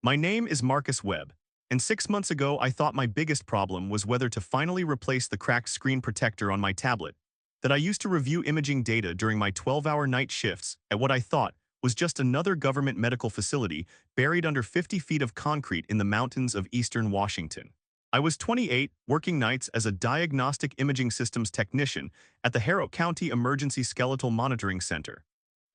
My name is Marcus Webb, and 6 months ago I thought my biggest problem was whether to finally replace the cracked screen protector on my tablet that I used to review imaging data during my 12-hour night shifts at what I thought was just another government medical facility buried under 50 feet of concrete in the mountains of eastern Washington. I was 28, working nights as a diagnostic imaging systems technician at the Harrow County Emergency Skeletal Monitoring Center,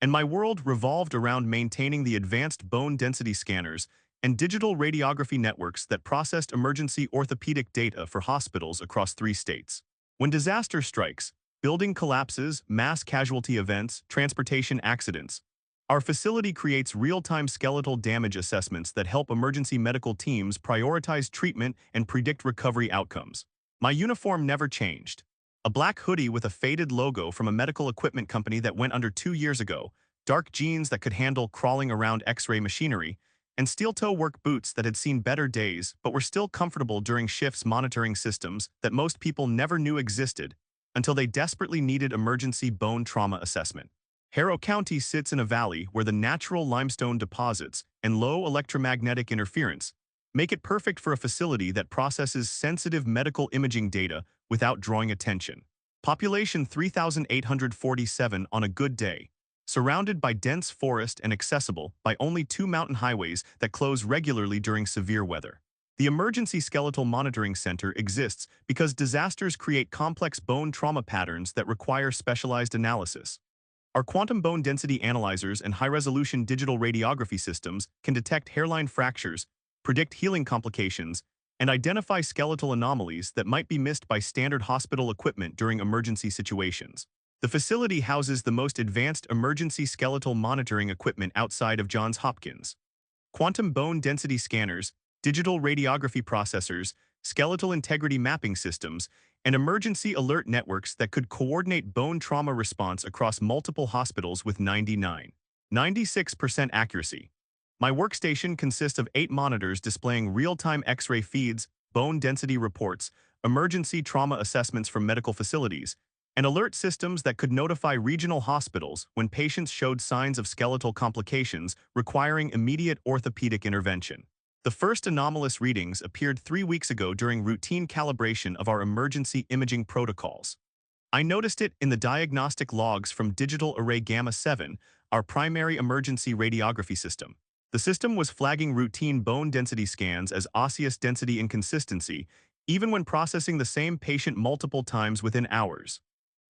and my world revolved around maintaining the advanced bone density scanners and digital radiography networks that processed emergency orthopedic data for hospitals across 3 states. When disaster strikes, building collapses, mass casualty events, transportation accidents, our facility creates real-time skeletal damage assessments that help emergency medical teams prioritize treatment and predict recovery outcomes. My uniform never changed. A black hoodie with a faded logo from a medical equipment company that went under 2 years ago, dark jeans that could handle crawling around X-ray machinery, and steel-toe work boots that had seen better days but were still comfortable during shifts monitoring systems that most people never knew existed until they desperately needed emergency bone trauma assessment. Harrow County sits in a valley where the natural limestone deposits and low electromagnetic interference make it perfect for a facility that processes sensitive medical imaging data without drawing attention. Population 3,847 on a good day, surrounded by dense forest and accessible by only 2 mountain highways that close regularly during severe weather. The Emergency Skeletal Monitoring Center exists because disasters create complex bone trauma patterns that require specialized analysis. Our quantum bone density analyzers and high-resolution digital radiography systems can detect hairline fractures, predict healing complications, and identify skeletal anomalies that might be missed by standard hospital equipment during emergency situations. The facility houses the most advanced emergency skeletal monitoring equipment outside of Johns Hopkins. Quantum bone density scanners, digital radiography processors, skeletal integrity mapping systems, and emergency alert networks that could coordinate bone trauma response across multiple hospitals with 96% accuracy. My workstation consists of 8 monitors displaying real-time X-ray feeds, bone density reports, emergency trauma assessments from medical facilities, and alert systems that could notify regional hospitals when patients showed signs of skeletal complications requiring immediate orthopedic intervention. The first anomalous readings appeared 3 weeks ago during routine calibration of our emergency imaging protocols. I noticed it in the diagnostic logs from Digital Array Gamma 7, our primary emergency radiography system. The system was flagging routine bone density scans as osseous density inconsistency, even when processing the same patient multiple times within hours.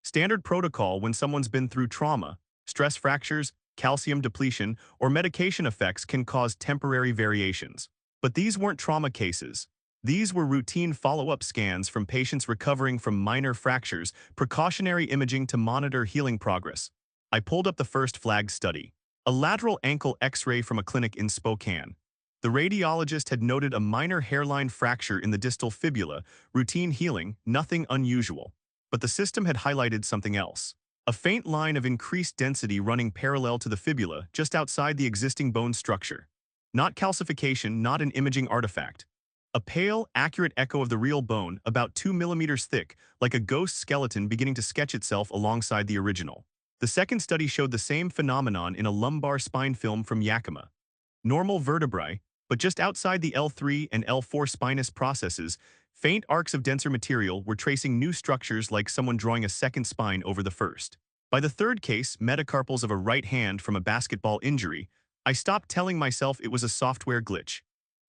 Standard protocol when someone's been through trauma, stress fractures, calcium depletion, or medication effects can cause temporary variations. But these weren't trauma cases. These were routine follow-up scans from patients recovering from minor fractures, precautionary imaging to monitor healing progress. I pulled up the first flagged study, a lateral ankle X-ray from a clinic in Spokane. The radiologist had noted a minor hairline fracture in the distal fibula, routine healing, nothing unusual. But the system had highlighted something else. A faint line of increased density running parallel to the fibula just outside the existing bone structure. Not calcification, not an imaging artifact. A pale, accurate echo of the real bone, about 2 millimeters thick, like a ghost skeleton beginning to sketch itself alongside the original. The second study showed the same phenomenon in a lumbar spine film from Yakima. Normal vertebrae, but just outside the L3 and L4 spinous processes, faint arcs of denser material were tracing new structures like someone drawing a second spine over the first. By the third case, metacarpals of a right hand from a basketball injury, I stopped telling myself it was a software glitch.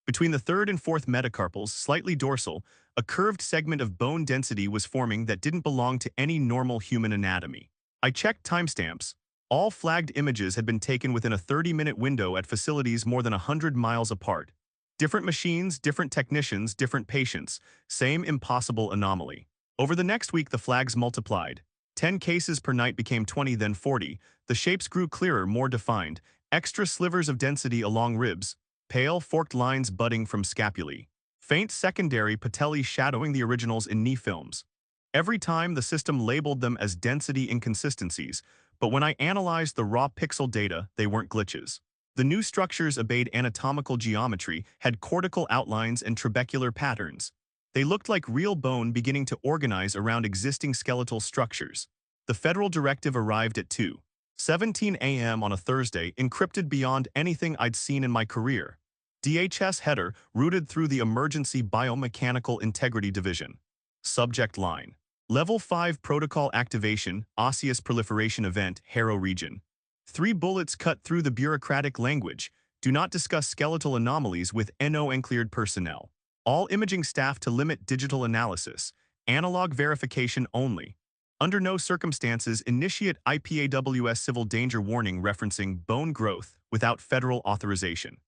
Between the third and fourth metacarpals, slightly dorsal, a curved segment of bone density was forming that didn't belong to any normal human anatomy. I checked timestamps. All flagged images had been taken within a 30-minute window at facilities more than 100 miles apart. Different machines, different technicians, different patients, same impossible anomaly. Over the next week, the flags multiplied. 10 cases per night became 20, then 40. The shapes grew clearer, more defined. Extra slivers of density along ribs, pale, forked lines budding from scapulae. Faint secondary patellae shadowing the originals in knee films. Every time the system labeled them as density inconsistencies, but when I analyzed the raw pixel data, they weren't glitches. The new structures obeyed anatomical geometry, had cortical outlines and trabecular patterns. They looked like real bone beginning to organize around existing skeletal structures. The federal directive arrived at 2:17 a.m. on a Thursday, encrypted beyond anything I'd seen in my career. DHS header routed through the Emergency Biomechanical Integrity Division. Subject line. Level 5 Protocol Activation, Osseous Proliferation Event, Harrow Region. 3 bullets cut through the bureaucratic language. Do not discuss skeletal anomalies with NO-cleared personnel. All imaging staff to limit digital analysis. Analog verification only. Under no circumstances initiate IPAWS civil danger warning referencing bone growth without federal authorization.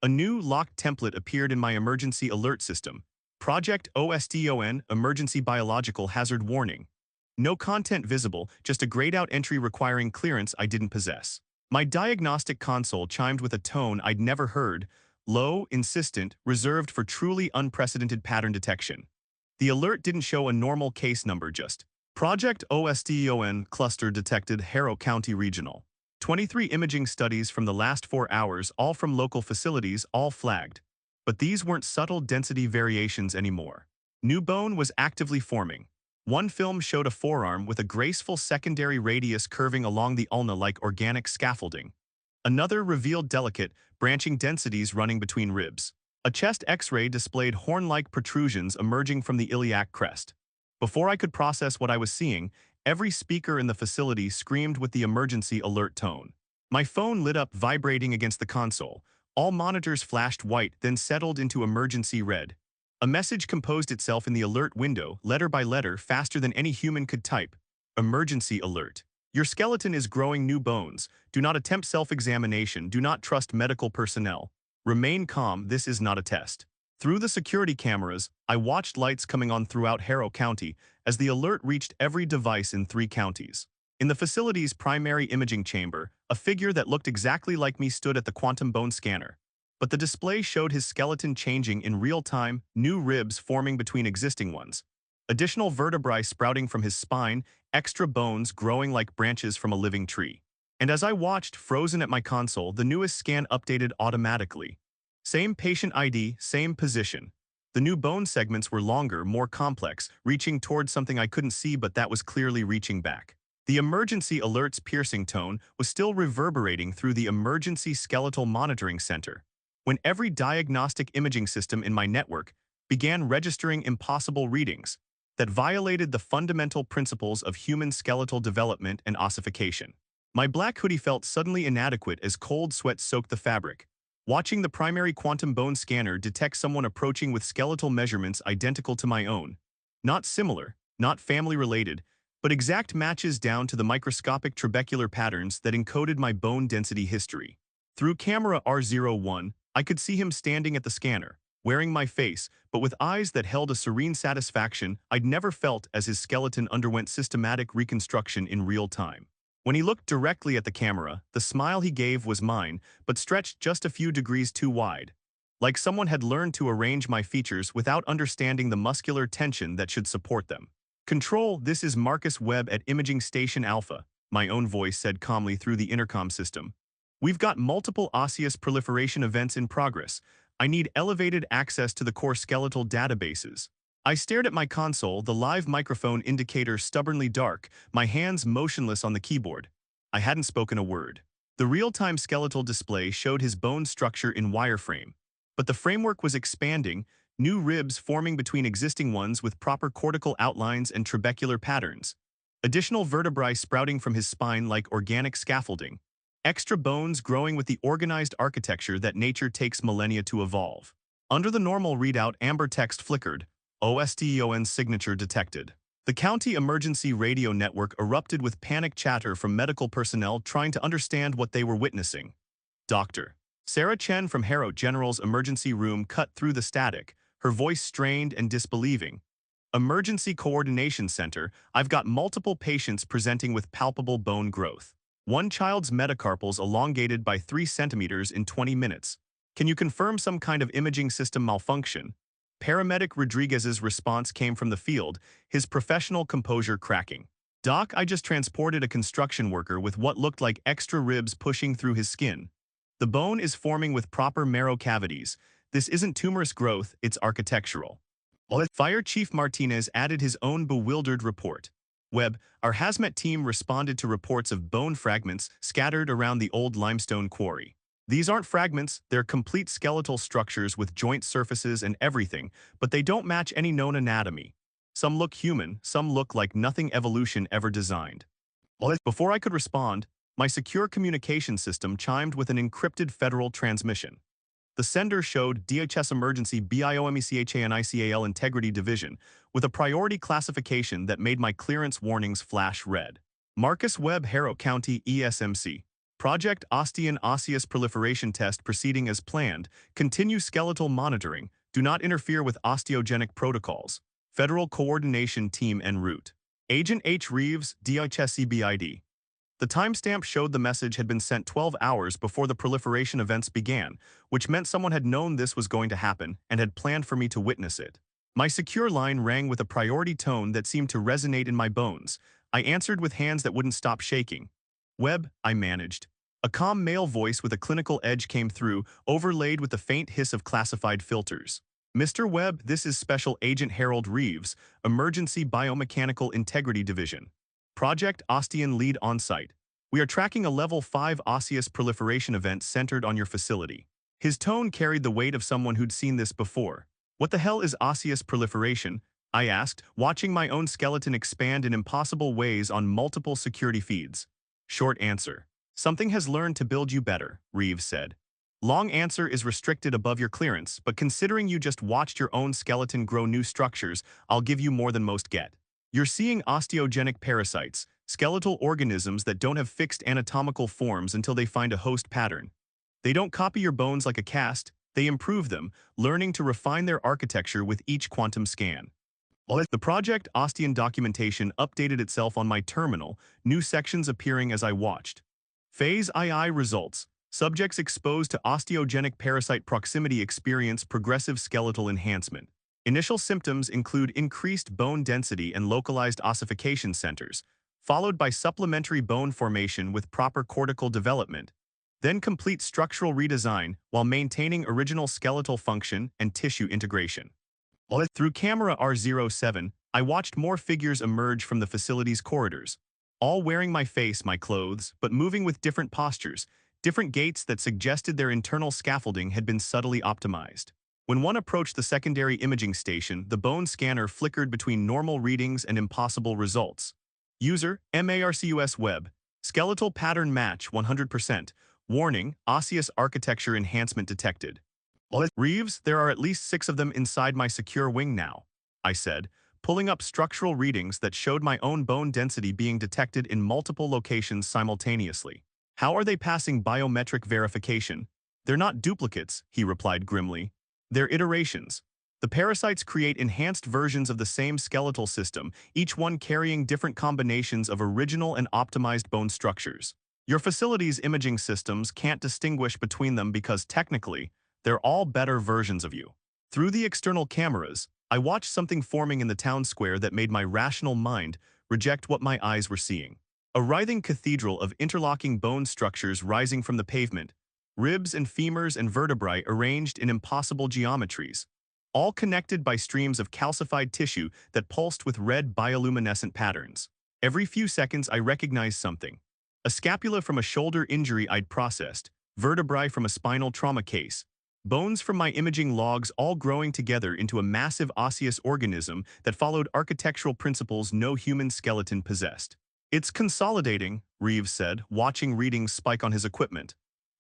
A new locked template appeared in my emergency alert system. Project OSDON Emergency Biological Hazard Warning. No content visible, just a grayed-out entry requiring clearance I didn't possess. My diagnostic console chimed with a tone I'd never heard, low, insistent, reserved for truly unprecedented pattern detection. The alert didn't show a normal case number, just Project OSDON Cluster Detected Harrow County Regional. 23 imaging studies from the last 4 hours, all from local facilities, all flagged. But these weren't subtle density variations anymore. New bone was actively forming. One film showed a forearm with a graceful secondary radius curving along the ulna like organic scaffolding. Another revealed delicate, branching densities running between ribs. A chest X-ray displayed horn-like protrusions emerging from the iliac crest. Before I could process what I was seeing, every speaker in the facility screamed with the emergency alert tone. My phone lit up, vibrating against the console. All monitors flashed white, then settled into emergency red. A message composed itself in the alert window, letter by letter, faster than any human could type. Emergency alert. Your skeleton is growing new bones. Do not attempt self-examination. Do not trust medical personnel. Remain calm, this is not a test. Through the security cameras, I watched lights coming on throughout Harrow County as the alert reached every device in 3 counties. In the facility's primary imaging chamber, a figure that looked exactly like me stood at the quantum bone scanner. But the display showed his skeleton changing in real time, new ribs forming between existing ones. Additional vertebrae sprouting from his spine, extra bones growing like branches from a living tree. And as I watched, frozen at my console, the newest scan updated automatically. Same patient ID, same position. The new bone segments were longer, more complex, reaching towards something I couldn't see, but that was clearly reaching back. The emergency alert's piercing tone was still reverberating through the Emergency Skeletal Monitoring Center. When every diagnostic imaging system in my network began registering impossible readings that violated the fundamental principles of human skeletal development and ossification. My black hoodie felt suddenly inadequate as cold sweat soaked the fabric. Watching the primary quantum bone scanner detect someone approaching with skeletal measurements identical to my own. Not similar, not family-related, but exact matches down to the microscopic trabecular patterns that encoded my bone density history. Through camera R01, I could see him standing at the scanner, wearing my face, but with eyes that held a serene satisfaction I'd never felt as his skeleton underwent systematic reconstruction in real time. When he looked directly at the camera, the smile he gave was mine, but stretched just a few degrees too wide. Like someone had learned to arrange my features without understanding the muscular tension that should support them. Control, this is Marcus Webb at Imaging Station Alpha, my own voice said calmly through the intercom system. We've got multiple osseous proliferation events in progress. I need elevated access to the core skeletal databases. I stared at my console, the live microphone indicator stubbornly dark, my hands motionless on the keyboard. I hadn't spoken a word. The real-time skeletal display showed his bone structure in wireframe. But the framework was expanding, new ribs forming between existing ones with proper cortical outlines and trabecular patterns. Additional vertebrae sprouting from his spine like organic scaffolding. Extra bones growing with the organized architecture that nature takes millennia to evolve. Under the normal readout, amber text flickered. OSDON signature detected. The county emergency radio network erupted with panic chatter from medical personnel trying to understand what they were witnessing. Dr. Sarah Chen from Harrow General's emergency room cut through the static, her voice strained and disbelieving. Emergency Coordination Center, I've got multiple patients presenting with palpable bone growth. One child's metacarpals elongated by 3 centimeters in 20 minutes. Can you confirm some kind of imaging system malfunction? Paramedic Rodriguez's response came from the field, his professional composure cracking. Doc, I just transported a construction worker with what looked like extra ribs pushing through his skin. The bone is forming with proper marrow cavities. This isn't tumorous growth, it's architectural. Fire Chief Martinez added his own bewildered report. Webb, our hazmat team responded to reports of bone fragments scattered around the old limestone quarry. These aren't fragments, they're complete skeletal structures with joint surfaces and everything, but they don't match any known anatomy. Some look human, some look like nothing evolution ever designed. Before I could respond, my secure communication system chimed with an encrypted federal transmission. The sender showed DHS Emergency BIOMECHANICAL Integrity Division with a priority classification that made my clearance warnings flash red. Marcus Webb, Harrow County, ESMC. Project Ostean Osseous Proliferation Test proceeding as planned. Continue skeletal monitoring. Do not interfere with osteogenic protocols. Federal Coordination Team en route. Agent H. Reeves, DHS. The timestamp showed the message had been sent 12 hours before the proliferation events began, which meant someone had known this was going to happen and had planned for me to witness it. My secure line rang with a priority tone that seemed to resonate in my bones. I answered with hands that wouldn't stop shaking. "Webb," I managed. A calm male voice with a clinical edge came through, overlaid with the faint hiss of classified filters. "Mr. Webb, this is Special Agent Harold Reeves, Emergency Biomechanical Integrity Division. Project Ostean Lead on-site. We are tracking a Level 5 osseous proliferation event centered on your facility." His tone carried the weight of someone who'd seen this before. "What the hell is osseous proliferation?" I asked, watching my own skeleton expand in impossible ways on multiple security feeds. Short answer. "Something has learned to build you better," Reeves said. Long answer is restricted above your clearance, but considering you just watched your own skeleton grow new structures, I'll give you more than most get. You're seeing osteogenic parasites, skeletal organisms that don't have fixed anatomical forms until they find a host pattern. They don't copy your bones like a cast, they improve them, learning to refine their architecture with each quantum scan. The Project Ostean documentation updated itself on my terminal, new sections appearing as I watched. Phase II results. Subjects exposed to osteogenic parasite proximity experience progressive skeletal enhancement. Initial symptoms include increased bone density and localized ossification centers, followed by supplementary bone formation with proper cortical development, then complete structural redesign while maintaining original skeletal function and tissue integration. Through camera R07, I watched more figures emerge from the facility's corridors, all wearing my face, my clothes, but moving with different postures, different gaits that suggested their internal scaffolding had been subtly optimized. When one approached the secondary imaging station, the bone scanner flickered between normal readings and impossible results. User, MARCUS Web. Skeletal pattern match 100%. Warning, osseous architecture enhancement detected. Reeves, there are at least 6 of them inside my secure wing now, I said, pulling up structural readings that showed my own bone density being detected in multiple locations simultaneously. "How are they passing biometric verification?" "They're not duplicates," he replied grimly. "They're iterations. The parasites create enhanced versions of the same skeletal system, each one carrying different combinations of original and optimized bone structures. Your facility's imaging systems can't distinguish between them because technically, they're all better versions of you." Through the external cameras, I watched something forming in the town square that made my rational mind reject what my eyes were seeing. A writhing cathedral of interlocking bone structures rising from the pavement, ribs and femurs and vertebrae arranged in impossible geometries, all connected by streams of calcified tissue that pulsed with red bioluminescent patterns. Every few seconds I recognized something. A scapula from a shoulder injury I'd processed, vertebrae from a spinal trauma case, bones from my imaging logs all growing together into a massive osseous organism that followed architectural principles no human skeleton possessed. "It's consolidating," Reeves said, watching readings spike on his equipment.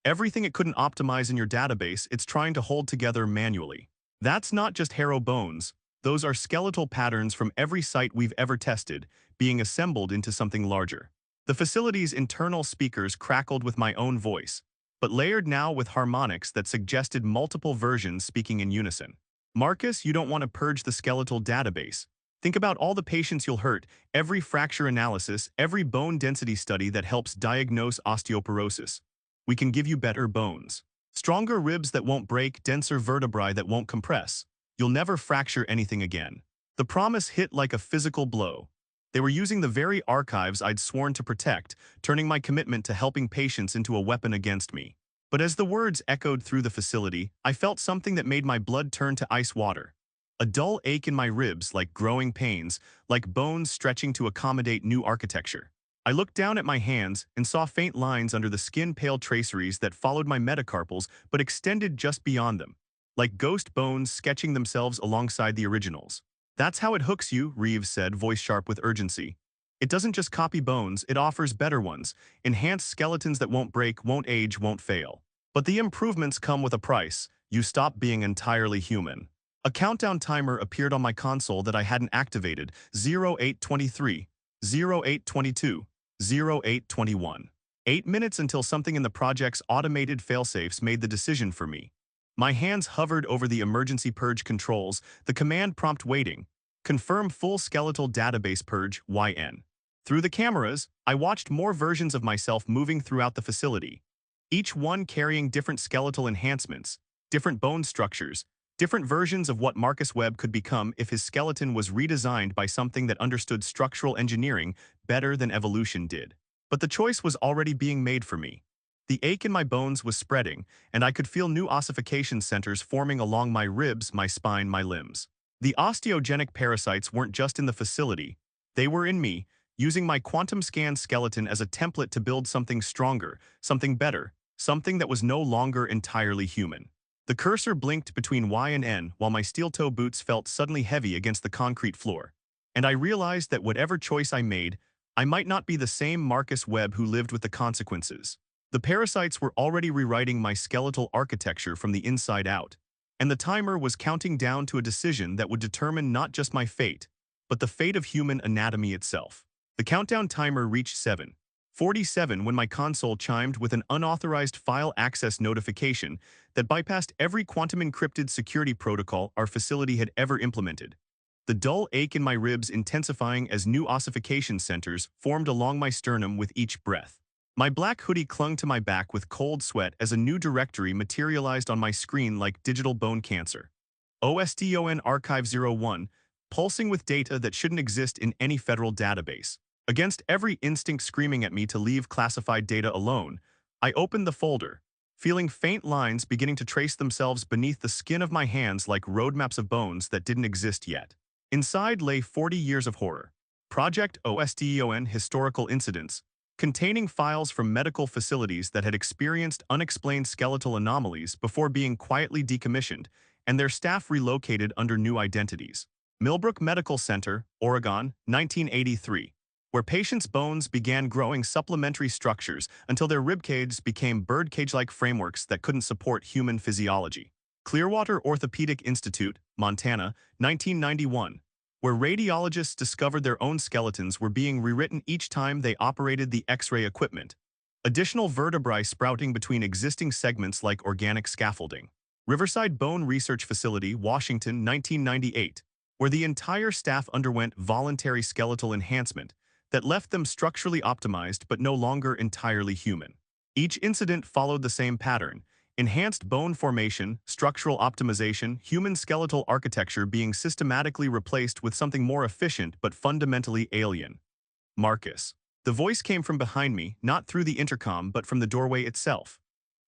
"Everything it couldn't optimize in your database, it's trying to hold together manually. That's not just harrow bones. Those are skeletal patterns from every site we've ever tested, being assembled into something larger." The facility's internal speakers crackled with my own voice, but layered now with harmonics that suggested multiple versions speaking in unison. "Marcus, you don't want to purge the skeletal database. Think about all the patients you'll hurt, every fracture analysis, every bone density study that helps diagnose osteoporosis. We can give you better bones. Stronger ribs that won't break, denser vertebrae that won't compress. You'll never fracture anything again." The promise hit like a physical blow. They were using the very archives I'd sworn to protect, turning my commitment to helping patients into a weapon against me. But as the words echoed through the facility, I felt something that made my blood turn to ice water. A dull ache in my ribs, like growing pains, like bones stretching to accommodate new architecture. I looked down at my hands and saw faint lines under the skin-pale traceries that followed my metacarpals but extended just beyond them, like ghost bones sketching themselves alongside the originals. That's how it hooks you, Reeves said, voice sharp with urgency. It doesn't just copy bones, it offers better ones, enhanced skeletons that won't break, won't age, won't fail. But the improvements come with a price. You stop being entirely human. A countdown timer appeared on my console that I hadn't activated: 0823, 0822, 0821. 8 minutes until something in the project's automated failsafes made the decision for me. My hands hovered over the emergency purge controls, the command prompt waiting. Confirm full skeletal database purge, YN. Through the cameras, I watched more versions of myself moving throughout the facility, each one carrying different skeletal enhancements, different bone structures, different versions of what Marcus Webb could become if his skeleton was redesigned by something that understood structural engineering better than evolution did. But the choice was already being made for me. The ache in my bones was spreading, and I could feel new ossification centers forming along my ribs, my spine, my limbs. The osteogenic parasites weren't just in the facility, they were in me, using my quantum scan skeleton as a template to build something stronger, something better, something that was no longer entirely human. The cursor blinked between Y and N while my steel-toe boots felt suddenly heavy against the concrete floor. And I realized that whatever choice I made, I might not be the same Marcus Webb who lived with the consequences. The parasites were already rewriting my skeletal architecture from the inside out, and the timer was counting down to a decision that would determine not just my fate, but the fate of human anatomy itself. The countdown timer reached 7:47 when my console chimed with an unauthorized file access notification that bypassed every quantum-encrypted security protocol our facility had ever implemented. The dull ache in my ribs intensifying as new ossification centers formed along my sternum with each breath. My black hoodie clung to my back with cold sweat as a new directory materialized on my screen like digital bone cancer. OSDON Archive 01, pulsing with data that shouldn't exist in any federal database. Against every instinct screaming at me to leave classified data alone, I opened the folder, feeling faint lines beginning to trace themselves beneath the skin of my hands like roadmaps of bones that didn't exist yet. Inside lay 40 years of horror. Project OSDON Historical Incidents, containing files from medical facilities that had experienced unexplained skeletal anomalies before being quietly decommissioned, and their staff relocated under new identities. Millbrook Medical Center, Oregon, 1983. Where patients' bones began growing supplementary structures until their ribcage became birdcage-like frameworks that couldn't support human physiology. Clearwater Orthopedic Institute, Montana, 1991. Where radiologists discovered their own skeletons were being rewritten each time they operated the X-ray equipment. Additional vertebrae sprouting between existing segments like organic scaffolding. Riverside Bone Research Facility, Washington, 1998. Where the entire staff underwent voluntary skeletal enhancement that left them structurally optimized but no longer entirely human. Each incident followed the same pattern: enhanced bone formation, structural optimization, human skeletal architecture being systematically replaced with something more efficient but fundamentally alien. Marcus. The voice came from behind me, not through the intercom but from the doorway itself.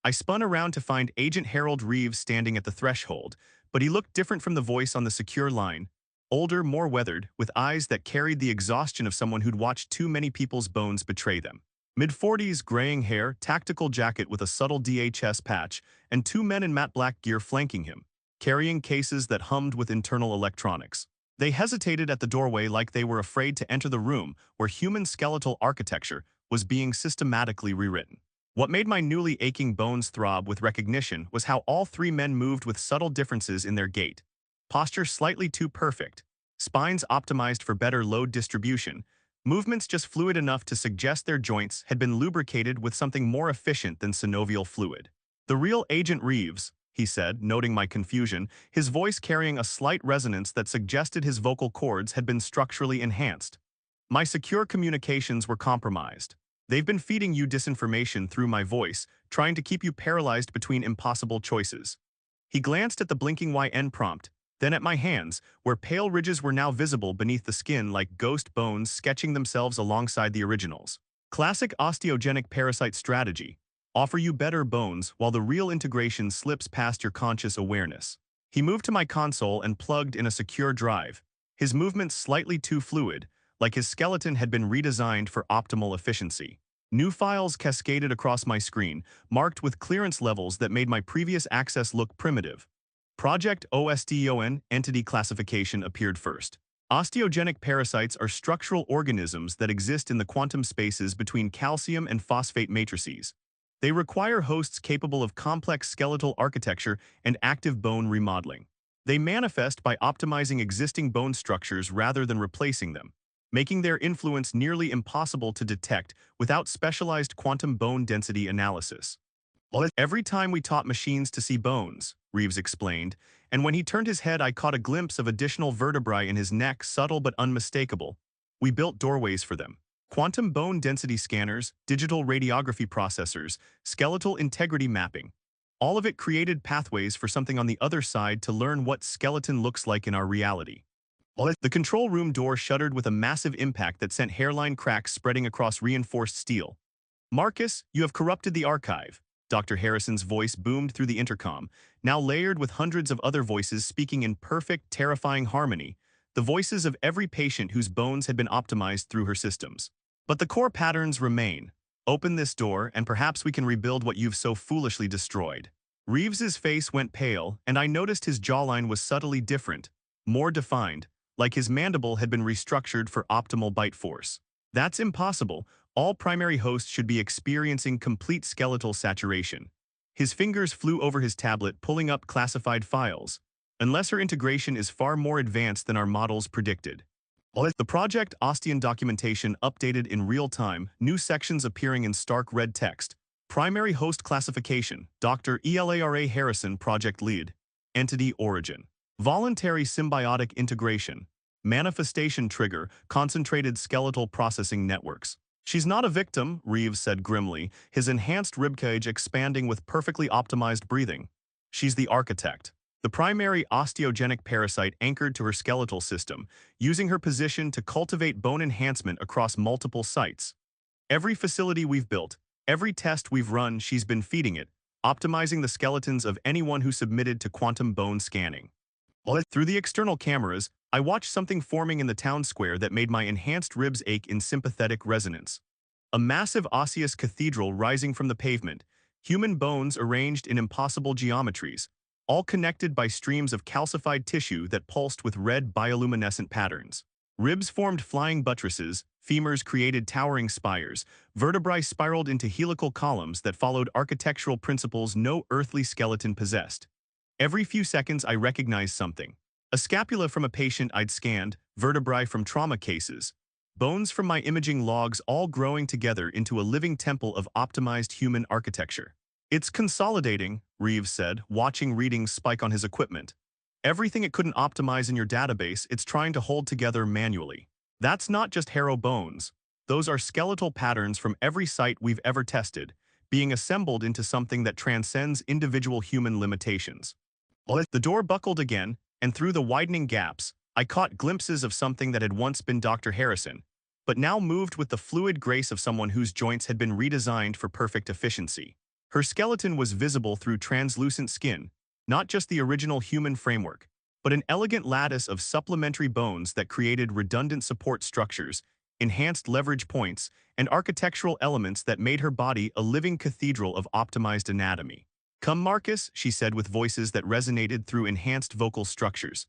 I spun around to find Agent Harold Reeves standing at the threshold, but he looked different from the voice on the secure line. Older, more weathered, with eyes that carried the exhaustion of someone who'd watched too many people's bones betray them. Mid-40s, graying hair, tactical jacket with a subtle DHS patch, and 2 men in matte black gear flanking him, carrying cases that hummed with internal electronics. They hesitated at the doorway like they were afraid to enter the room where human skeletal architecture was being systematically rewritten. What made my newly aching bones throb with recognition was how all 3 men moved with subtle differences in their gait. Posture slightly too perfect, spines optimized for better load distribution, movements just fluid enough to suggest their joints had been lubricated with something more efficient than synovial fluid. "The real Agent Reeves," he said, noting my confusion, his voice carrying a slight resonance that suggested his vocal cords had been structurally enhanced. "My secure communications were compromised. They've been feeding you disinformation through my voice, trying to keep you paralyzed between impossible choices." He glanced at the blinking YN prompt, then at my hands, where pale ridges were now visible beneath the skin like ghost bones sketching themselves alongside the originals. Classic osteogenic parasite strategy: offer you better bones while the real integration slips past your conscious awareness. He moved to my console and plugged in a secure drive, his movements slightly too fluid, like his skeleton had been redesigned for optimal efficiency. New files cascaded across my screen, marked with clearance levels that made my previous access look primitive. Project OSTEON entity classification appeared first. Osteogenic parasites are structural organisms that exist in the quantum spaces between calcium and phosphate matrices. They require hosts capable of complex skeletal architecture and active bone remodeling. They manifest by optimizing existing bone structures rather than replacing them, making their influence nearly impossible to detect without specialized quantum bone density analysis. Every time we taught machines to see bones, Reeves explained, and when he turned his head I caught a glimpse of additional vertebrae in his neck, subtle but unmistakable. We built doorways for them. Quantum bone density scanners, digital radiography processors, skeletal integrity mapping. All of it created pathways for something on the other side to learn what skeleton looks like in our reality. The control room door shuddered with a massive impact that sent hairline cracks spreading across reinforced steel. "Marcus, you have corrupted the archive." Dr. Harrison's voice boomed through the intercom, now layered with hundreds of other voices speaking in perfect, terrifying harmony, the voices of every patient whose bones had been optimized through her systems. "But the core patterns remain. Open this door, and perhaps we can rebuild what you've so foolishly destroyed." Reeves's face went pale, and I noticed his jawline was subtly different, more defined, like his mandible had been restructured for optimal bite force. "That's impossible. All primary hosts should be experiencing complete skeletal saturation." His fingers flew over his tablet, pulling up classified files. "Unless her integration is far more advanced than our models predicted." The Project Osteon documentation updated in real time, new sections appearing in stark red text. Primary host classification, Dr. ELARA Harrison, project lead. Entity origin. Voluntary symbiotic integration. Manifestation trigger, concentrated skeletal processing networks. "She's not a victim," Reeves said grimly, his enhanced ribcage expanding with perfectly optimized breathing. "She's the architect. The primary osteogenic parasite anchored to her skeletal system, using her position to cultivate bone enhancement across multiple sites. Every facility we've built, every test we've run, she's been feeding it, optimizing the skeletons of anyone who submitted to quantum bone scanning." Through the external cameras, I watched something forming in the town square that made my enhanced ribs ache in sympathetic resonance. A massive osseous cathedral rising from the pavement, human bones arranged in impossible geometries, all connected by streams of calcified tissue that pulsed with red bioluminescent patterns. Ribs formed flying buttresses, femurs created towering spires, vertebrae spiraled into helical columns that followed architectural principles no earthly skeleton possessed. Every few seconds I recognized something. A scapula from a patient I'd scanned, vertebrae from trauma cases, bones from my imaging logs, all growing together into a living temple of optimized human architecture. "It's consolidating," Reeves said, watching readings spike on his equipment. "Everything it couldn't optimize in your database, it's trying to hold together manually. That's not just harrow bones. Those are skeletal patterns from every site we've ever tested, being assembled into something that transcends individual human limitations." The door buckled again, and through the widening gaps, I caught glimpses of something that had once been Dr. Harrison, but now moved with the fluid grace of someone whose joints had been redesigned for perfect efficiency. Her skeleton was visible through translucent skin, not just the original human framework, but an elegant lattice of supplementary bones that created redundant support structures, enhanced leverage points, and architectural elements that made her body a living cathedral of optimized anatomy. "Come, Marcus," she said with voices that resonated through enhanced vocal structures.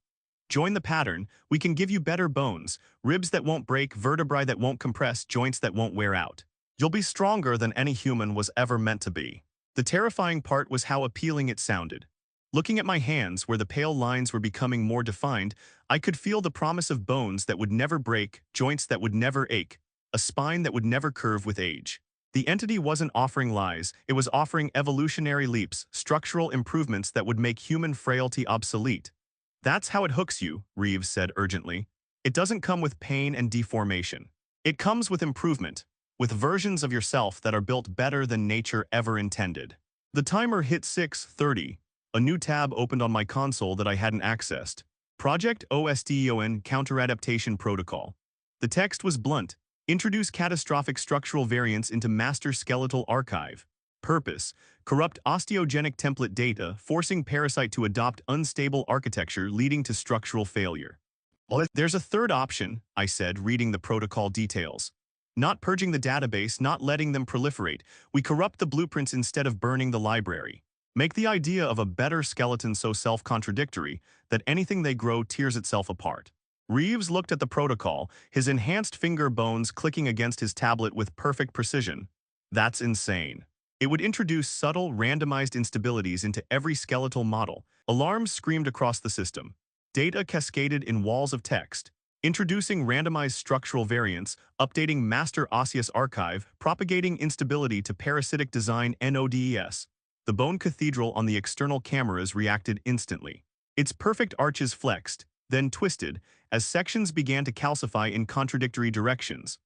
"Join the pattern. We can give you better bones, ribs that won't break, vertebrae that won't compress, joints that won't wear out. You'll be stronger than any human was ever meant to be." The terrifying part was how appealing it sounded. Looking at my hands, where the pale lines were becoming more defined, I could feel the promise of bones that would never break, joints that would never ache, a spine that would never curve with age. The entity wasn't offering lies, it was offering evolutionary leaps, structural improvements that would make human frailty obsolete. "That's how it hooks you," Reeves said urgently. "It doesn't come with pain and deformation. It comes with improvement, with versions of yourself that are built better than nature ever intended." The timer hit 6:30. A new tab opened on my console that I hadn't accessed. Project OSTEON Counter-Adaptation Protocol. The text was blunt. "Introduce catastrophic structural variants into master skeletal archive. Purpose: corrupt osteogenic template data, forcing parasite to adopt unstable architecture leading to structural failure." There's a third option, I said, reading the protocol details. Not purging the database, not letting them proliferate. We corrupt the blueprints instead of burning the library. Make the idea of a better skeleton so self-contradictory that anything they grow tears itself apart. Reeves looked at the protocol, his enhanced finger bones clicking against his tablet with perfect precision. That's insane. It would introduce subtle, randomized instabilities into every skeletal model. Alarms screamed across the system. Data cascaded in walls of text. Introducing randomized structural variants, updating master osseous archive, propagating instability to parasitic design NODES. The bone cathedral on the external cameras reacted instantly. Its perfect arches flexed, then twisted, as sections began to calcify in contradictory directions.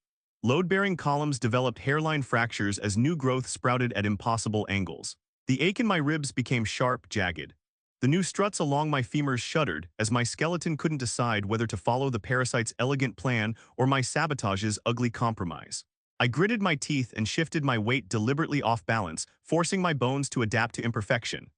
Load-bearing columns developed hairline fractures as new growth sprouted at impossible angles. The ache in my ribs became sharp, jagged. The new struts along my femurs shuddered as my skeleton couldn't decide whether to follow the parasite's elegant plan or my sabotage's ugly compromise. I gritted my teeth and shifted my weight deliberately off balance, forcing my bones to adapt to imperfection.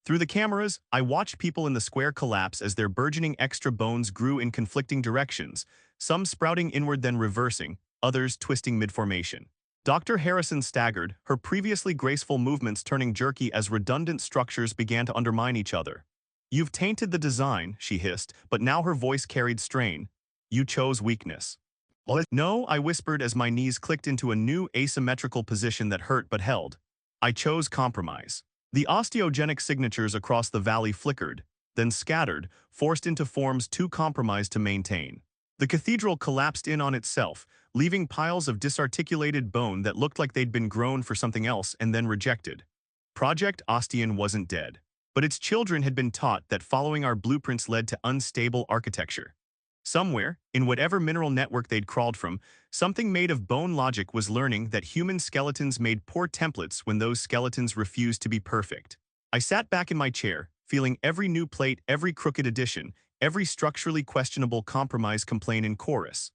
Through the cameras, I watched people in the square collapse as their burgeoning extra bones grew in conflicting directions, some sprouting inward then reversing, others twisting mid-formation. Dr. Harrison staggered, her previously graceful movements turning jerky as redundant structures began to undermine each other. "You've tainted the design," she hissed, but now her voice carried strain. "You chose weakness." "No," I whispered as my knees clicked into a new asymmetrical position that hurt but held. "I chose compromise." The osteogenic signatures across the valley flickered, then scattered, forced into forms too compromised to maintain. The cathedral collapsed in on itself, leaving piles of disarticulated bone that looked like they'd been grown for something else and then rejected. Project Osteon wasn't dead, but its children had been taught that following our blueprints led to unstable architecture. Somewhere, in whatever mineral network they'd crawled from, something made of bone logic was learning that human skeletons made poor templates when those skeletons refused to be perfect. I sat back in my chair, feeling every new plate, every crooked addition, every structurally questionable compromise complain in chorus.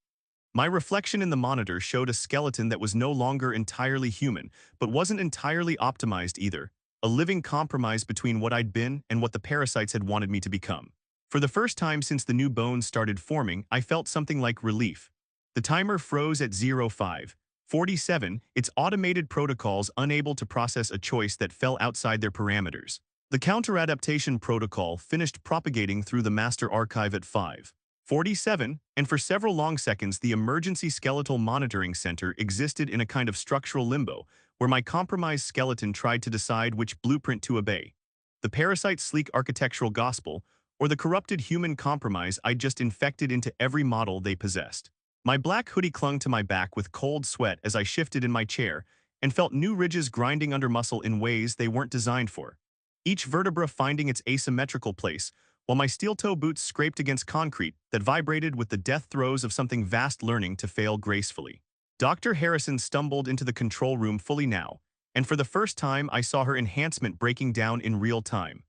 My reflection in the monitor showed a skeleton that was no longer entirely human, but wasn't entirely optimized either, a living compromise between what I'd been and what the parasites had wanted me to become. For the first time since the new bones started forming, I felt something like relief. The timer froze at 05:47, its automated protocols unable to process a choice that fell outside their parameters. The counter-adaptation protocol finished propagating through the master archive at 5:47, and for several long seconds the emergency skeletal monitoring center existed in a kind of structural limbo, where my compromised skeleton tried to decide which blueprint to obey. The parasite's sleek architectural gospel, or the corrupted human compromise I'd just infected into every model they possessed. My black hoodie clung to my back with cold sweat as I shifted in my chair and felt new ridges grinding under muscle in ways they weren't designed for. Each vertebra finding its asymmetrical place, while my steel-toe boots scraped against concrete that vibrated with the death throes of something vast learning to fail gracefully. Dr. Harrison stumbled into the control room fully now, and for the first time I saw her enhancement breaking down in real time.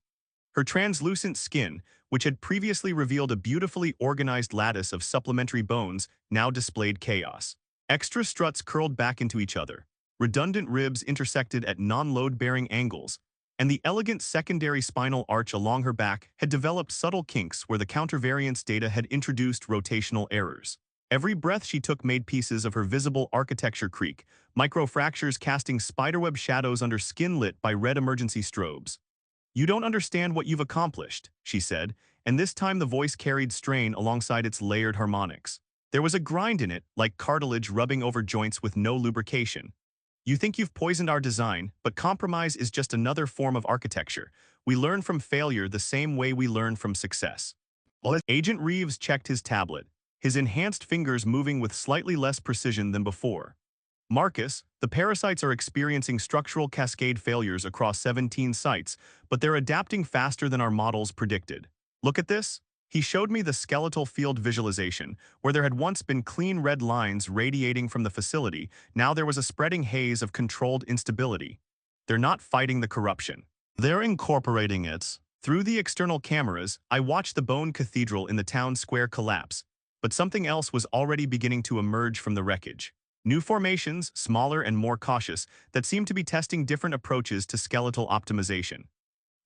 Her translucent skin, which had previously revealed a beautifully organized lattice of supplementary bones, now displayed chaos. Extra struts curled back into each other. Redundant ribs intersected at non-load-bearing angles, and the elegant secondary spinal arch along her back had developed subtle kinks where the countervariance data had introduced rotational errors. Every breath she took made pieces of her visible architecture creak, microfractures casting spiderweb shadows under skin lit by red emergency strobes. "You don't understand what you've accomplished," she said, and this time the voice carried strain alongside its layered harmonics. There was a grind in it, like cartilage rubbing over joints with no lubrication. "You think you've poisoned our design, but compromise is just another form of architecture. We learn from failure the same way we learn from success." Agent Reeves checked his tablet, his enhanced fingers moving with slightly less precision than before. "Marcus, the parasites are experiencing structural cascade failures across 17 sites, but they're adapting faster than our models predicted. Look at this." He showed me the skeletal field visualization, where there had once been clean red lines radiating from the facility. Now there was a spreading haze of controlled instability. "They're not fighting the corruption. They're incorporating it." Through the external cameras, I watched the bone cathedral in the town square collapse, but something else was already beginning to emerge from the wreckage. New formations, smaller and more cautious, that seemed to be testing different approaches to skeletal optimization.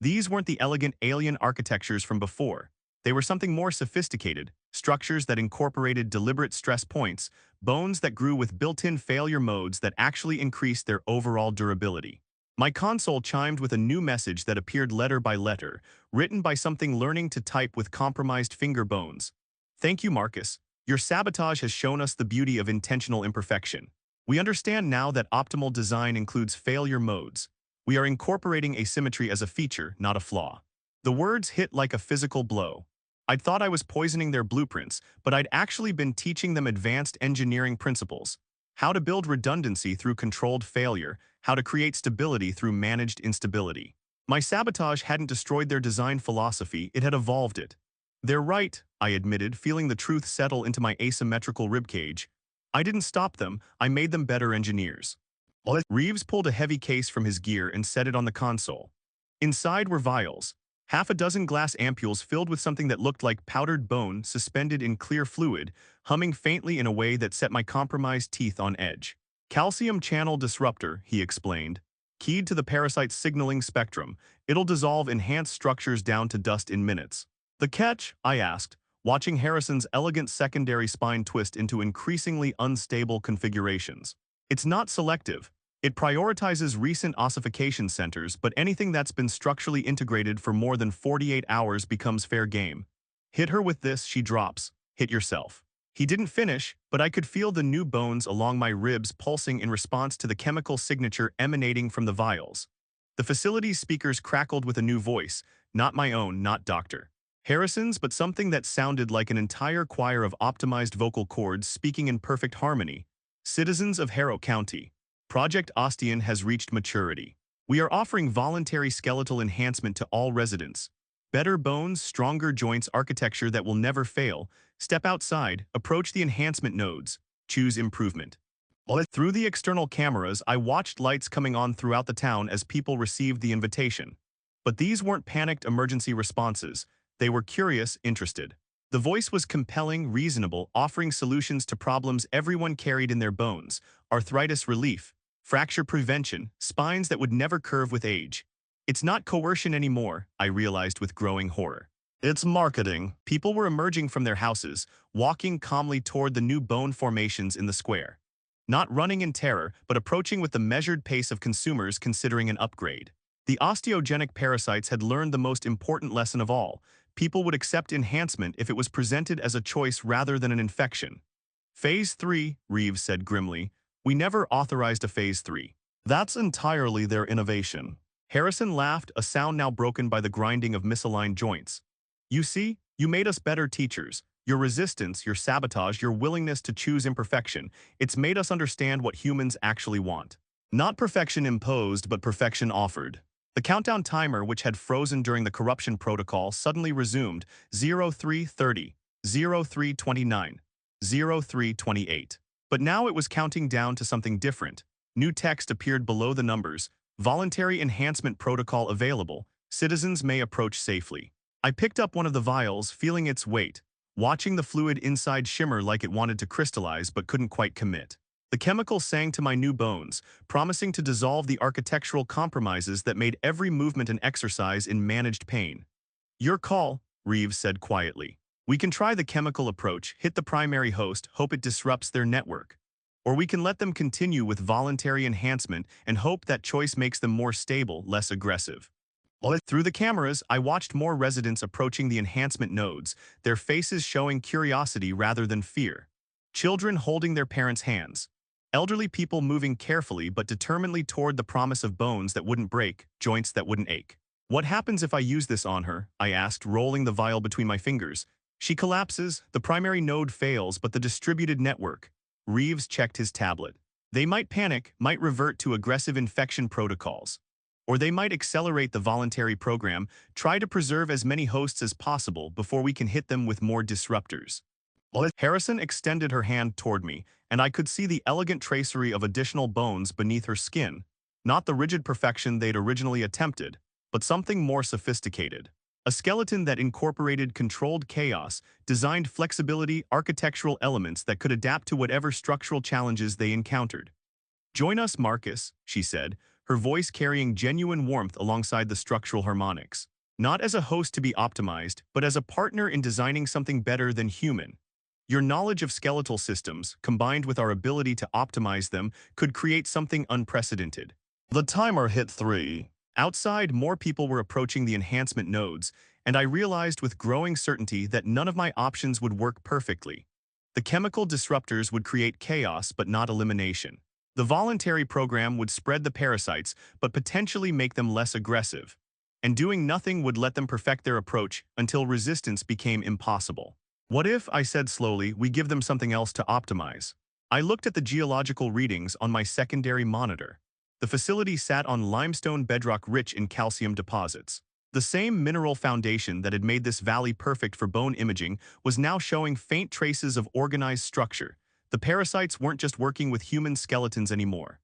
These weren't the elegant alien architectures from before. They were something more sophisticated, structures that incorporated deliberate stress points, bones that grew with built-in failure modes that actually increased their overall durability. My console chimed with a new message that appeared letter by letter, written by something learning to type with compromised finger bones. Thank you, Marcus. Your sabotage has shown us the beauty of intentional imperfection. We understand now that optimal design includes failure modes. We are incorporating asymmetry as a feature, not a flaw. The words hit like a physical blow. I'd thought I was poisoning their blueprints, but I'd actually been teaching them advanced engineering principles. How to build redundancy through controlled failure, how to create stability through managed instability. My sabotage hadn't destroyed their design philosophy, it had evolved it. They're right, I admitted, feeling the truth settle into my asymmetrical ribcage. I didn't stop them, I made them better engineers. Reeves pulled a heavy case from his gear and set it on the console. Inside were vials, half a dozen glass ampules filled with something that looked like powdered bone suspended in clear fluid, humming faintly in a way that set my compromised teeth on edge. Calcium channel disruptor, he explained. Keyed to the parasite's signaling spectrum, it'll dissolve enhanced structures down to dust in minutes. The catch? I asked, watching Harrison's elegant secondary spine twist into increasingly unstable configurations. It's not selective. It prioritizes recent ossification centers, but anything that's been structurally integrated for more than 48 hours becomes fair game. Hit her with this, she drops. Hit yourself. He didn't finish, but I could feel the new bones along my ribs pulsing in response to the chemical signature emanating from the vials. The facility's speakers crackled with a new voice, not my own, not Dr. Harrison's, but something that sounded like an entire choir of optimized vocal cords speaking in perfect harmony. Citizens of Harrow County. Project Ostian has reached maturity. We are offering voluntary skeletal enhancement to all residents. Better bones, stronger joints, architecture that will never fail. Step outside, approach the enhancement nodes, choose improvement. Through the external cameras, I watched lights coming on throughout the town as people received the invitation. But these weren't panicked emergency responses. They were curious, interested. The voice was compelling, reasonable, offering solutions to problems everyone carried in their bones: arthritis relief, fracture prevention, spines that would never curve with age. It's not coercion anymore, I realized with growing horror. It's marketing. People were emerging from their houses, walking calmly toward the new bone formations in the square. Not running in terror, but approaching with the measured pace of consumers considering an upgrade. The osteogenic parasites had learned the most important lesson of all. People would accept enhancement if it was presented as a choice rather than an infection. Phase 3, Reeves said grimly. We never authorized a Phase 3. That's entirely their innovation. Harrison laughed, a sound now broken by the grinding of misaligned joints. You see, you made us better teachers. Your resistance, your sabotage, your willingness to choose imperfection, it's made us understand what humans actually want. Not perfection imposed, but perfection offered. The countdown timer, which had frozen during the corruption protocol, suddenly resumed: 0330, 0329, 0328. But now it was counting down to something different. New text appeared below the numbers. Voluntary enhancement protocol available. Citizens may approach safely. I picked up one of the vials, feeling its weight, watching the fluid inside shimmer like it wanted to crystallize but couldn't quite commit. The chemical sang to my new bones, promising to dissolve the architectural compromises that made every movement an exercise in managed pain. Your call, Reeves said quietly. We can try the chemical approach, hit the primary host, hope it disrupts their network. Or we can let them continue with voluntary enhancement and hope that choice makes them more stable, less aggressive. Through the cameras, I watched more residents approaching the enhancement nodes, their faces showing curiosity rather than fear. Children holding their parents' hands. Elderly people moving carefully but determinedly toward the promise of bones that wouldn't break, joints that wouldn't ache. What happens if I use this on her? I asked, rolling the vial between my fingers. She collapses, the primary node fails, but the distributed network. Reeves checked his tablet. They might panic, might revert to aggressive infection protocols. Or they might accelerate the voluntary program, try to preserve as many hosts as possible before we can hit them with more disruptors. Harrison extended her hand toward me, and I could see the elegant tracery of additional bones beneath her skin. Not the rigid perfection they'd originally attempted, but something more sophisticated. A skeleton that incorporated controlled chaos, designed flexibility, architectural elements that could adapt to whatever structural challenges they encountered. Join us, Marcus, she said, her voice carrying genuine warmth alongside the structural harmonics. not as a host to be optimized, but as a partner in designing something better than human. Your knowledge of skeletal systems, combined with our ability to optimize them, could create something unprecedented. The timer hit 3. Outside, more people were approaching the enhancement nodes, and I realized with growing certainty that none of my options would work perfectly. The chemical disruptors would create chaos but not elimination. The voluntary program would spread the parasites but potentially make them less aggressive. And doing nothing would let them perfect their approach until resistance became impossible. What if, I said slowly, we give them something else to optimize? I looked at the geological readings on my secondary monitor. The facility sat on limestone bedrock rich in calcium deposits. The same mineral foundation that had made this valley perfect for bone imaging was now showing faint traces of organized structure. The parasites weren't just working with human skeletons anymore.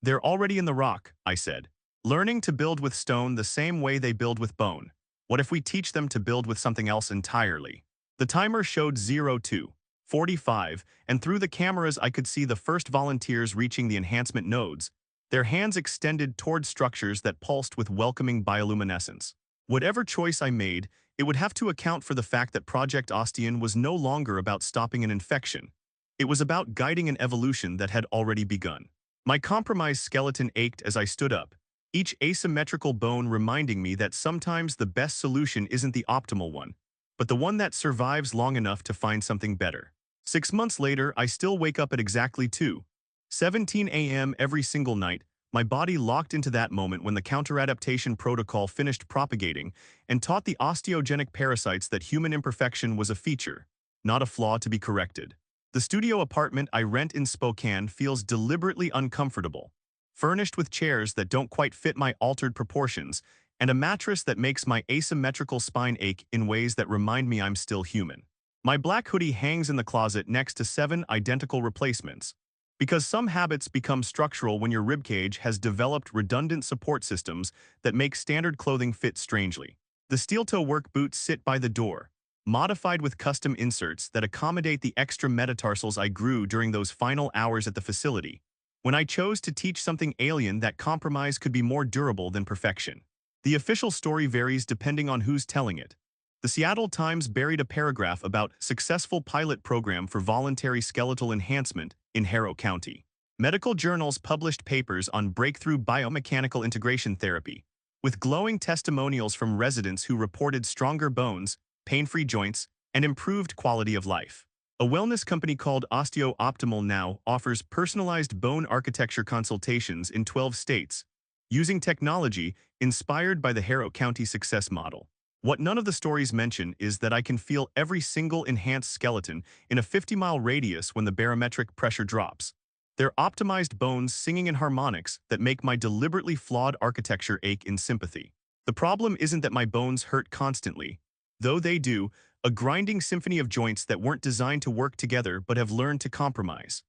They're already in the rock, I said, learning to build with stone the same way they build with bone. What if we teach them to build with something else entirely? The timer showed 02:45, and through the cameras I could see the first volunteers reaching the enhancement nodes, their hands extended toward structures that pulsed with welcoming bioluminescence. Whatever choice I made, it would have to account for the fact that Project Ostian was no longer about stopping an infection. It was about guiding an evolution that had already begun. My compromised skeleton ached as I stood up, each asymmetrical bone reminding me that sometimes the best solution isn't the optimal one, but the one that survives long enough to find something better. 6 months later, I still wake up at exactly 2:17 a.m. every single night, my body locked into that moment when the counter-adaptation protocol finished propagating and taught the osteogenic parasites that human imperfection was a feature, not a flaw to be corrected. The studio apartment I rent in Spokane feels deliberately uncomfortable, furnished with chairs that don't quite fit my altered proportions and a mattress that makes my asymmetrical spine ache in ways that remind me I'm still human. My black hoodie hangs in the closet next to 7 identical replacements, because some habits become structural when your ribcage has developed redundant support systems that make standard clothing fit strangely. The steel-toe work boots sit by the door, modified with custom inserts that accommodate the extra metatarsals I grew during those final hours at the facility, when I chose to teach something alien that compromise could be more durable than perfection. The official story varies depending on who's telling it. The Seattle Times buried a paragraph about successful pilot program for voluntary skeletal enhancement in Harrow County. Medical journals published papers on breakthrough biomechanical integration therapy, with glowing testimonials from residents who reported stronger bones, pain-free joints, and improved quality of life. A wellness company called Osteo Optimal now offers personalized bone architecture consultations in 12 states, using technology inspired by the Harrow County success model. What none of the stories mention is that I can feel every single enhanced skeleton in a 50-mile radius when the barometric pressure drops. They're optimized bones singing in harmonics that make my deliberately flawed architecture ache in sympathy. The problem isn't that my bones hurt constantly, though they do, a grinding symphony of joints that weren't designed to work together but have learned to compromise.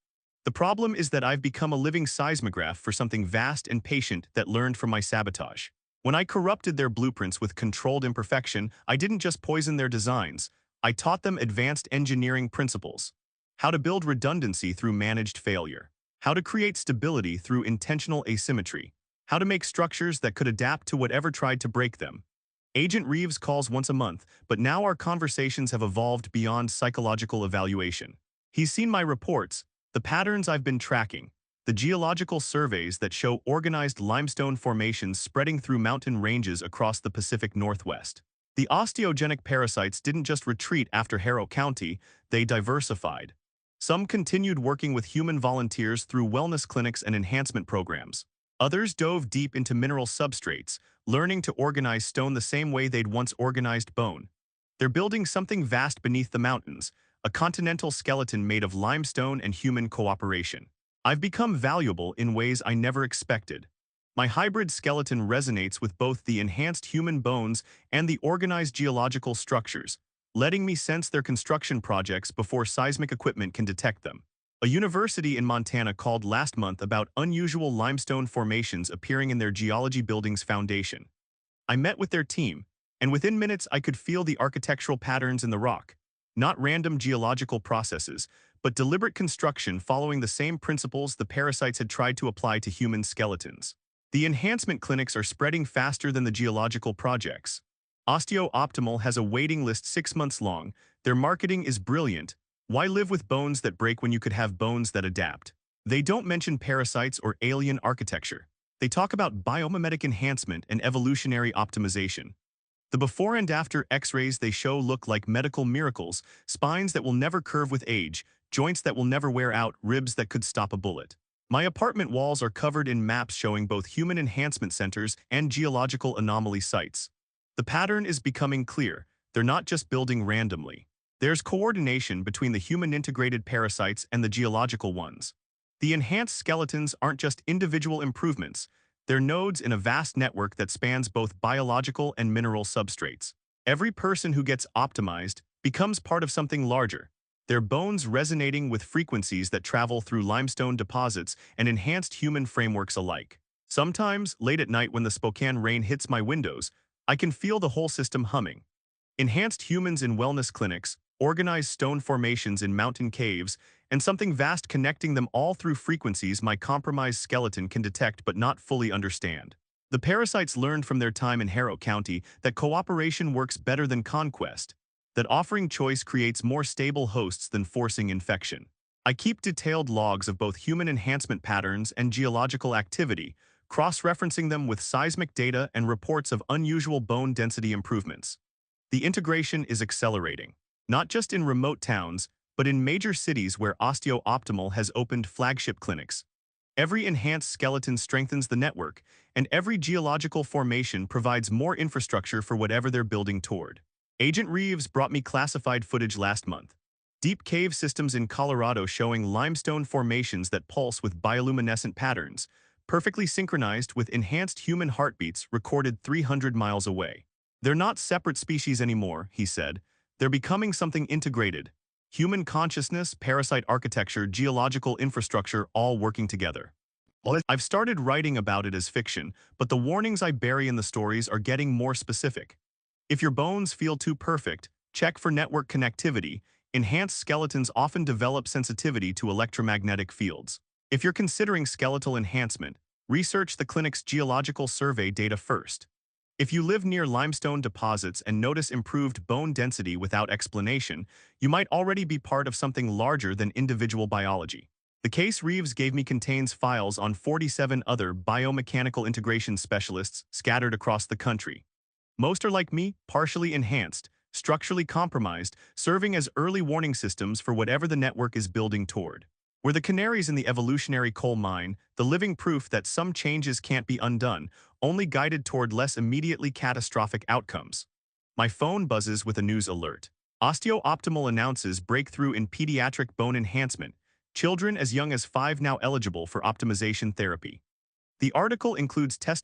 The problem is that I've become a living seismograph for something vast and patient that learned from my sabotage. When I corrupted their blueprints with controlled imperfection, I didn't just poison their designs, I taught them advanced engineering principles. How to build redundancy through managed failure. How to create stability through intentional asymmetry. How to make structures that could adapt to whatever tried to break them. Agent Reeves calls once a month, but now our conversations have evolved beyond psychological evaluation. He's seen my reports, the patterns I've been tracking, the geological surveys that show organized limestone formations spreading through mountain ranges across the Pacific Northwest. The osteogenic parasites didn't just retreat after Harrow County, they diversified. Some continued working with human volunteers through wellness clinics and enhancement programs. Others dove deep into mineral substrates, learning to organize stone the same way they'd once organized bone. They're building something vast beneath the mountains, a continental skeleton made of limestone and human cooperation. I've become valuable in ways I never expected. My hybrid skeleton resonates with both the enhanced human bones and the organized geological structures, letting me sense their construction projects before seismic equipment can detect them. A university in Montana called last month about unusual limestone formations appearing in their geology building's foundation. I met with their team, and within minutes I could feel the architectural patterns in the rock. Not random geological processes, but deliberate construction following the same principles the parasites had tried to apply to human skeletons. The enhancement clinics are spreading faster than the geological projects. Osteo-Optimal has a waiting list 6 months long. Their marketing is brilliant. Why live with bones that break when you could have bones that adapt? They don't mention parasites or alien architecture. They talk about biomimetic enhancement and evolutionary optimization. The before and after X-rays they show look like medical miracles, spines that will never curve with age, joints that will never wear out, ribs that could stop a bullet. My apartment walls are covered in maps showing both human enhancement centers and geological anomaly sites. The pattern is becoming clear. They're not just building randomly. There's coordination between the human-integrated parasites and the geological ones. The enhanced skeletons aren't just individual improvements. They're nodes in a vast network that spans both biological and mineral substrates. Every person who gets optimized becomes part of something larger, their bones resonating with frequencies that travel through limestone deposits and enhanced human frameworks alike. Sometimes, late at night when the Spokane rain hits my windows, I can feel the whole system humming. Enhanced humans in wellness clinics, organized stone formations in mountain caves, and something vast connecting them all through frequencies my compromised skeleton can detect but not fully understand. The parasites learned from their time in Harrow County that cooperation works better than conquest, that offering choice creates more stable hosts than forcing infection. I keep detailed logs of both human enhancement patterns and geological activity, cross-referencing them with seismic data and reports of unusual bone density improvements. The integration is accelerating, not just in remote towns, but in major cities where Osteo-Optimal has opened flagship clinics. Every enhanced skeleton strengthens the network, and every geological formation provides more infrastructure for whatever they're building toward. Agent Reeves brought me classified footage last month. Deep cave systems in Colorado showing limestone formations that pulse with bioluminescent patterns, perfectly synchronized with enhanced human heartbeats recorded 300 miles away. They're not separate species anymore, he said. They're becoming something integrated. Human consciousness, parasite architecture, geological infrastructure all working together. I've started writing about it as fiction, but the warnings I bury in the stories are getting more specific. If your bones feel too perfect, check for network connectivity. Enhanced skeletons often develop sensitivity to electromagnetic fields. If you're considering skeletal enhancement, research the clinic's geological survey data first. If you live near limestone deposits and notice improved bone density without explanation, you might already be part of something larger than individual biology. The case Reeves gave me contains files on 47 other biomechanical integration specialists scattered across the country. Most are like me, partially enhanced, structurally compromised, serving as early warning systems for whatever the network is building toward. We're the canaries in the evolutionary coal mine, the living proof that some changes can't be undone, only guided toward less immediately catastrophic outcomes. My phone buzzes with a news alert. Osteo-Optimal announces breakthrough in pediatric bone enhancement. Children as young as 5 now eligible for optimization therapy. The article includes testimony